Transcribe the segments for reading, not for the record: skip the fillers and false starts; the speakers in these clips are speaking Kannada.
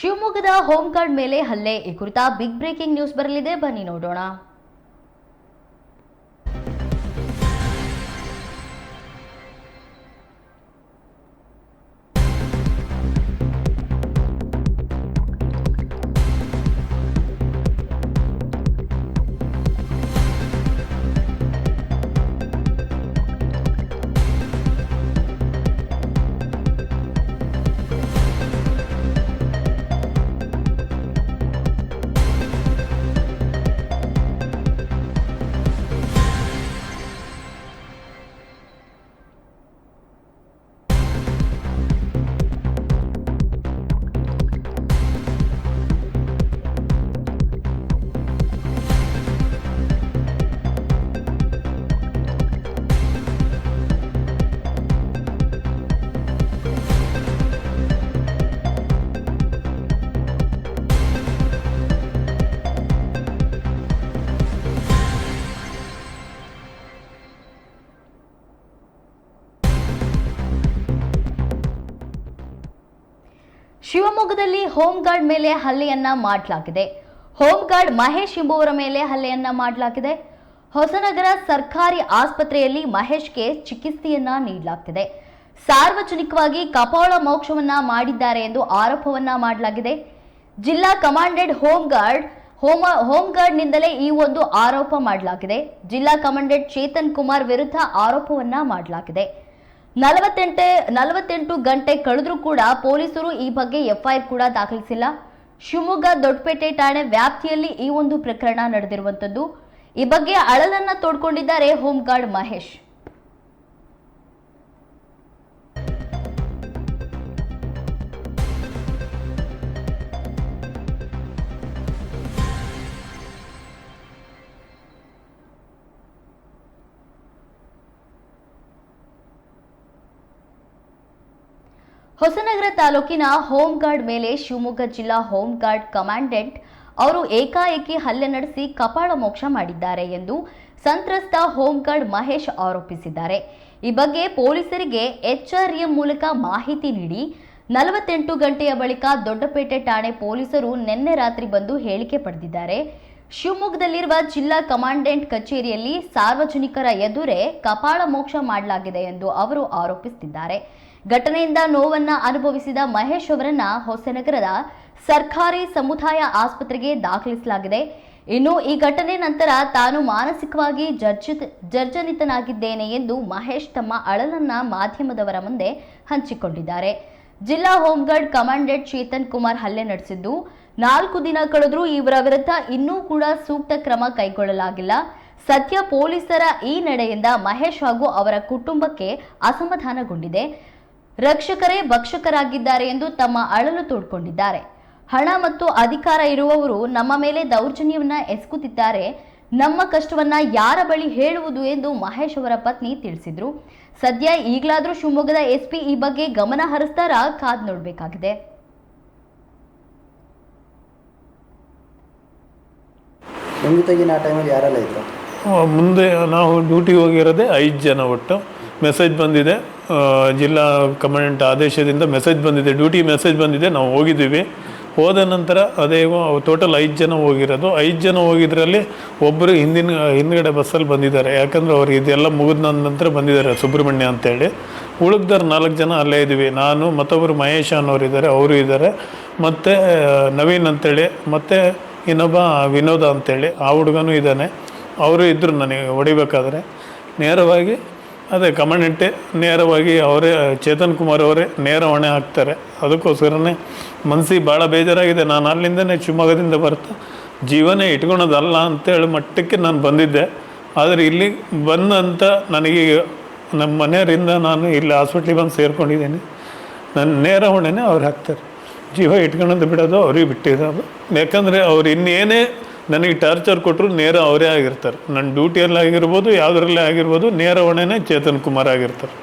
ಶಿವಮೊಗ್ಗದ ಹೋಮ್ ಗಾರ್ಡ್ ಮೇಲೆ ಹಲ್ಲೆ ಈ ಕುರಿತ ಬಿಗ್ ಬ್ರೇಕಿಂಗ್ ನ್ಯೂಸ್ ಬರಲಿದೆ, ಬನ್ನಿ ನೋಡೋಣ. ಶಿವಮೊಗ್ಗದಲ್ಲಿ ಹೋಮ್ ಗಾರ್ಡ್ ಮೇಲೆ ಹಲ್ಲೆಯನ್ನ ಮಾಡಲಾಗಿದೆ. ಹೋಮ್ ಗಾರ್ಡ್ ಮಹೇಶ್ ಎಂಬುವರ ಮೇಲೆ ಹಲ್ಲೆಯನ್ನ ಮಾಡಲಾಗಿದೆ. ಹೊಸನಗರ ಸರ್ಕಾರಿ ಆಸ್ಪತ್ರೆಯಲ್ಲಿ ಮಹೇಶ್ಗೆ ಚಿಕಿತ್ಸೆಯನ್ನ ನೀಡಲಾಗ್ತಿದೆ. ಸಾರ್ವಜನಿಕವಾಗಿ ಕಪಾಳ ಮೋಕ್ಷವನ್ನ ಮಾಡಿದ್ದಾರೆ ಎಂದು ಆರೋಪವನ್ನ ಮಾಡಲಾಗಿದೆ. ಜಿಲ್ಲಾ ಕಮಾಂಡೆಂಟ್ ಹೋಮ್ ಗಾರ್ಡ್ನಿಂದಲೇ ಈ ಒಂದು ಆರೋಪ ಮಾಡಲಾಗಿದೆ. ಜಿಲ್ಲಾ ಕಮಾಂಡೆಂಟ್ ಚೇತನ್ ಕುಮಾರ್ ವಿರುದ್ಧ ಆರೋಪವನ್ನ ಮಾಡಲಾಗಿದೆ. 48 ಗಂಟೆ ಕಳೆದ್ರೂ ಕೂಡ ಪೊಲೀಸರು ಈ ಬಗ್ಗೆ ಎಫ್ಐಆರ್ ಕೂಡ ದಾಖಲಿಸಿಲ್ಲ. ಶಿವಮೊಗ್ಗ ದೊಡ್ಡಪೇಟೆ ಠಾಣೆ ವ್ಯಾಪ್ತಿಯಲ್ಲಿ ಈ ಒಂದು ಪ್ರಕರಣ ನಡೆದಿರುವಂತದ್ದು. ಈ ಬಗ್ಗೆ ಅಳಲನ್ನ ತೋಡ್ಕೊಂಡಿದ್ದಾರೆ ಹೋಮ್ ಗಾರ್ಡ್ ಮಹೇಶ್. ಹೊಸನಗರ ತಾಲೂಕಿನ ಹೋಮ್ ಗಾರ್ಡ್ ಮೇಲೆ ಶಿವಮೊಗ್ಗ ಜಿಲ್ಲಾ ಹೋಮ್ ಗಾರ್ಡ್ ಕಮಾಂಡೆಂಟ್ ಅವರು ಏಕಾಏಕಿ ಹಲ್ಲೆ ನಡೆಸಿ ಕಪಾಳ ಮೋಕ್ಷ ಮಾಡಿದ್ದಾರೆ ಎಂದು ಸಂತ್ರಸ್ತ ಹೋಮ್ ಗಾರ್ಡ್ ಮಹೇಶ್ ಆರೋಪಿಸಿದ್ದಾರೆ. ಈ ಬಗ್ಗೆ ಪೊಲೀಸರಿಗೆ HRM ಮೂಲಕ ಮಾಹಿತಿ ನೀಡಿ 48 ಗಂಟೆಯ ಬಳಿಕ ದೊಡ್ಡಪೇಟೆ ಠಾಣೆ ಪೊಲೀಸರು ನಿನ್ನೆ ರಾತ್ರಿ ಬಂದು ಹೇಳಿಕೆ ಪಡೆದಿದ್ದಾರೆ. ಶಿವಮೊಗ್ಗದಲ್ಲಿರುವ ಜಿಲ್ಲಾ ಕಮಾಂಡೆಂಟ್ ಕಚೇರಿಯಲ್ಲಿ ಸಾರ್ವಜನಿಕರ ಎದುರೇ ಕಪಾಳ ಮೋಕ್ಷ ಮಾಡಲಾಗಿದೆ ಎಂದು ಅವರು ಆರೋಪಿಸುತ್ತಿದ್ದಾರೆ. ಘಟನೆಯಿಂದ ನೋವನ್ನ ಅನುಭವಿಸಿದ ಮಹೇಶ್ ಅವರನ್ನ ಹೊಸನಗರದ ಸರ್ಕಾರಿ ಸಮುದಾಯ ಆಸ್ಪತ್ರೆಗೆ ದಾಖಲಿಸಲಾಗಿದೆ. ಇನ್ನು ಈ ಘಟನೆ ನಂತರ ತಾನು ಮಾನಸಿಕವಾಗಿ ಜರ್ಜರಿತನಾಗಿದ್ದೇನೆ ಎಂದು ಮಹೇಶ್ ತಮ್ಮ ಅಳಲನ್ನ ಮಾಧ್ಯಮದವರ ಮುಂದೆ ಹಂಚಿಕೊಂಡಿದ್ದಾರೆ. ಜಿಲ್ಲಾ home guard commandant Chetan Kumar ಹಲ್ಲೆ ನಡೆಸಿದ್ದು 4 ದಿನ ಕಳೆದರೂ ಇವರ ವಿರುದ್ಧ ಇನ್ನೂ ಕೂಡ ಸೂಕ್ತ ಕ್ರಮ ಕೈಗೊಳ್ಳಲಾಗಿಲ್ಲ. ಸದ್ಯ ಪೊಲೀಸರ ಈ ನಡೆಯಿಂದ ಮಹೇಶ್ ಹಾಗೂ ಅವರ ಕುಟುಂಬಕ್ಕೆ ಅಸಮಾಧಾನಗೊಂಡಿದೆ. ರಕ್ಷಕರೇ ಭಕ್ಷಕರಾಗಿದ್ದಾರೆ ಎಂದು ತಮ್ಮ ಅಳಲು ತೋಡ್ಕೊಂಡಿದ್ದಾರೆ. ಹಣ ಮತ್ತು ಅಧಿಕಾರ ಇರುವವರು ನಮ್ಮ ಮೇಲೆ ದೌರ್ಜನ್ಯವನ್ನ ಎಸಗುತ್ತಿದ್ದಾರೆ. ನಮ್ಮ ಕಷ್ಟವನ್ನ ಯಾರ ಬಳಿ ಹೇಳುವುದು ಎಂದು ಮಹೇಶ್ ಅವರ ಪತ್ನಿ ತಿಳಿಸಿದ್ರು. ಸದ್ಯ ಈಗಲಾದ್ರೂ ಶಿವಮೊಗ್ಗದ SP ಈ ಬಗ್ಗೆ ಗಮನ ಹರಿಸ್ತಾರಾ ಕಾದ್ ನೋಡಬೇಕಾಗಿದೆ. ಮುಂದೆ ನಾವು ಡ್ಯೂಟಿ ಹೋಗಿರೋದೇ 5 ಜನ. ಒಟ್ಟು ಮೆಸೇಜ್ ಬಂದಿದೆ, ಜಿಲ್ಲಾ ಕಮಾಂಡೆಂಟ್ ಆದೇಶದಿಂದ ಮೆಸೇಜ್ ಬಂದಿದೆ, ಡ್ಯೂಟಿ ಮೆಸೇಜ್ ಬಂದಿದೆ. ನಾವು ಹೋಗಿದ್ದೀವಿ. ಹೋದ ನಂತರ ಅದೇ ಟೋಟಲ್ 5 ಜನ ಹೋಗಿರೋದು. 5 ಜನ ಹೋಗಿದ್ರಲ್ಲಿ ಒಬ್ಬರು ಹಿಂದ್ಗಡೆ ಬಸ್ಸಲ್ಲಿ ಬಂದಿದ್ದಾರೆ. ಯಾಕಂದರೆ ಅವ್ರು ಇದೆಲ್ಲ ಮುಗಿದ ನಂತರ ಬಂದಿದ್ದಾರೆ, ಸುಬ್ರಹ್ಮಣ್ಯ ಅಂತೇಳಿ. ಉಳಿದವ್ರು 4 ಜನ ಅಲ್ಲೇ ಇದ್ದೀವಿ. ನಾನು ಮತ್ತೊಬ್ಬರು ಮಹೇಶ್ ಅನ್ನೋರು ಇದ್ದಾರೆ, ಅವರು ಇದ್ದಾರೆ. ಮತ್ತು ನವೀನ್ ಅಂತೇಳಿ, ಮತ್ತು ಇನ್ನೊಬ್ಬ ವಿನೋದ ಅಂತೇಳಿ ಆ ಹುಡುಗನೂ ಇದ್ದಾನೆ. ಅವರು ಇದ್ದರು ನನಗೆ ಹೊಡಿಬೇಕಾದ್ರೆ. ನೇರವಾಗಿ ಅದೇ ಕಮಾಂಡೆಂಟೇ ನೇರವಾಗಿ ಅವರೇ, ಚೇತನ್ ಕುಮಾರ್ ಅವರೇ ನೇರ ಹೊಣೆ ಹಾಕ್ತಾರೆ. ಅದಕ್ಕೋಸ್ಕರನೇ ಮನಸ್ಸಿಗೆ ಭಾಳ ಬೇಜಾರಾಗಿದೆ. ನಾನು ಅಲ್ಲಿಂದನೇ ಶಿವಮೊಗ್ಗದಿಂದ ಬರ್ತಾ ಜೀವನೇ ಇಟ್ಕೊಳೋದಲ್ಲ ಅಂತೇಳಿ ಮಟ್ಟಕ್ಕೆ ನಾನು ಬಂದಿದ್ದೆ. ಆದರೆ ಇಲ್ಲಿ ಬಂದಂಥ ನನಗೆ ನಮ್ಮ ಮನೆಯವರಿಂದ ನಾನು ಇಲ್ಲಿ ಹಾಸ್ಪಿಟ್ಲಿಗೆ ಬಂದು ಸೇರ್ಕೊಂಡಿದ್ದೀನಿ. ನನ್ನ ನೇರ ಹೊಣೆನೇ ಅವ್ರು ಹಾಕ್ತಾರೆ. ಜೀವ ಇಟ್ಕೊಳೋದು ಬಿಡೋದು ಅವ್ರಿಗೆ ಬಿಟ್ಟಿರೋದು. ಯಾಕಂದರೆ ಅವ್ರು ಇನ್ನೇನೇ ನನಗೆ ಟಾರ್ಚರ್ ಕೊಟ್ಟರು ನೇರ ಅವರೇ ಆಗಿರ್ತಾರೆ. ನನ್ನ ಡ್ಯೂಟಿಯಲ್ಲಿ ಆಗಿರ್ಬೋದು, ಯಾವುದರಲ್ಲೇ ಆಗಿರ್ಬೋದು, ನೇರ ಹೊಣೆನೇ ಚೇತನ್ ಕುಮಾರ್ ಆಗಿರ್ತಾರೆ.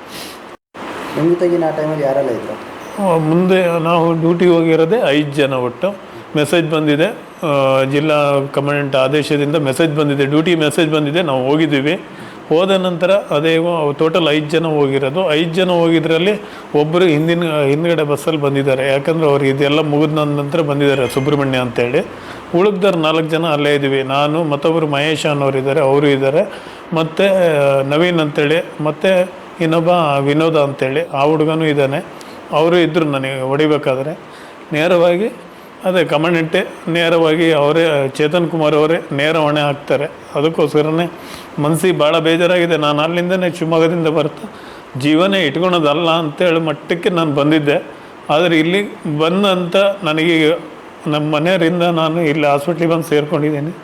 ಮುಂದೆ ನಾವು ಡ್ಯೂಟಿ ಹೋಗಿರೋದೇ 5 ಜನ. ಒಟ್ಟು ಮೆಸೇಜ್ ಬಂದಿದೆ, ಜಿಲ್ಲಾ ಕಮಾಂಡೆಂಟ್ ಆದೇಶದಿಂದ ಮೆಸೇಜ್ ಬಂದಿದೆ, ಡ್ಯೂಟಿ ಮೆಸೇಜ್ ಬಂದಿದೆ. ನಾವು ಹೋಗಿದ್ದೀವಿ. ಹೋದ ನಂತರ ಅದೇ ಟೋಟಲ್ 5 ಜನ ಹೋಗಿರೋದು. 5 ಜನ ಹೋಗಿದ್ರಲ್ಲಿ ಒಬ್ಬರು ಹಿಂದ್ಗಡೆ ಬಸ್ಸಲ್ಲಿ ಬಂದಿದ್ದಾರೆ. ಯಾಕಂದರೆ ಅವ್ರು ಇದೆಲ್ಲ ಮುಗಿದ ನಂತರ ಬಂದಿದ್ದಾರೆ, ಸುಬ್ರಹ್ಮಣ್ಯ ಅಂತೇಳಿ. ಉಳಿದವ್ರು 4 ಜನ ಅಲ್ಲೇ ಇದ್ದೀವಿ. ನಾನು ಮತ್ತೊಬ್ಬರು ಮಹೇಶ್ ಅನ್ನೋರು ಇದ್ದಾರೆ, ಅವರು ಇದ್ದಾರೆ. ಮತ್ತು ನವೀನ್ ಅಂತೇಳಿ, ಮತ್ತು ಇನ್ನೊಬ್ಬ ವಿನೋದ ಅಂತೇಳಿ ಆ ಹುಡುಗನೂ ಇದ್ದಾನೆ. ಅವರು ಇದ್ದರು ನನಗೆ ಹೊಡಿಬೇಕಾದ್ರೆ. ನೇರವಾಗಿ ಅದೇ ಕಮಾಂಡೆಂಟೇ ನೇರವಾಗಿ ಅವರೇ, ಚೇತನ್ ಕುಮಾರ್ ಅವರೇ ನೇರ ಹೊಣೆ ಹಾಕ್ತಾರೆ. ಅದಕ್ಕೋಸ್ಕರನೇ ಮನಸ್ಸಿಗೆ ಭಾಳ ಬೇಜಾರಾಗಿದೆ. ನಾನು ಅಲ್ಲಿಂದನೇ ಶಿವಮೊಗ್ಗದಿಂದ ಬರ್ತಾ ಜೀವನೇ ಇಟ್ಕೊಳೋದಲ್ಲ ಅಂತೇಳಿ ಮಟ್ಟಕ್ಕೆ ನಾನು ಬಂದಿದ್ದೆ. ಆದರೆ ಇಲ್ಲಿ ಬಂದಂಥ ನನಗೆ ನಮ್ಮ ಮನೆಯವರಿಂದ ನಾನು ಇಲ್ಲಿ ಹಾಸ್ಪಿಟ್ಲಿಗೆ ಬಂದು ಸೇರ್ಕೊಂಡಿದ್ದೀನಿ.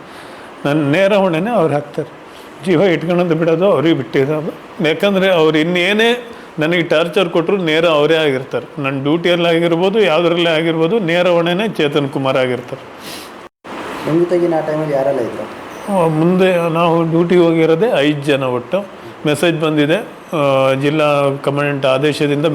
ನನ್ನ ನೇರ ಹೊಣೆನೇ ಅವ್ರು ಹಾಕ್ತಾರೆ. ಜೀವ ಇಟ್ಕೊಳೋದು ಬಿಡೋದು ಅವ್ರಿಗೆ ಬಿಟ್ಟಿರೋದು. ಯಾಕಂದರೆ ಅವ್ರು ಇನ್ನೇನೇ ನನಗೆ ಟಾರ್ಚರ್ ಕೊಟ್ಟರು ನೇರ ಅವರೇ ಆಗಿರ್ತಾರೆ. ನನ್ನ ಡ್ಯೂಟಿಯಲ್ಲಿ ಆಗಿರ್ಬೋದು, ಯಾವುದರಲ್ಲೇ ಆಗಿರ್ಬೋದು, ನೇರ ಹೊಣೆನೇ ಚೇತನ್ ಕುಮಾರ್ ಆಗಿರ್ತಾರೆ. ನಿಮ್ಮ ಜೊತೆಗಿನ ಆ ಟೈಮಲ್ಲಿ ಯಾರೆಲ್ಲ ಇದ್ರು? ಮುಂದೆ ನಾವು ಡ್ಯೂಟಿಗೆ ಹೋಗಿರೋದೇ 5 ಜನ ಒಟ್ಟು. ಮೆಸೇಜ್ ಬಂದಿದೆ ಜಿಲ್ಲಾ ಕಮಾಂಡೆಂಟ್ ಆದೇಶದಿಂದ.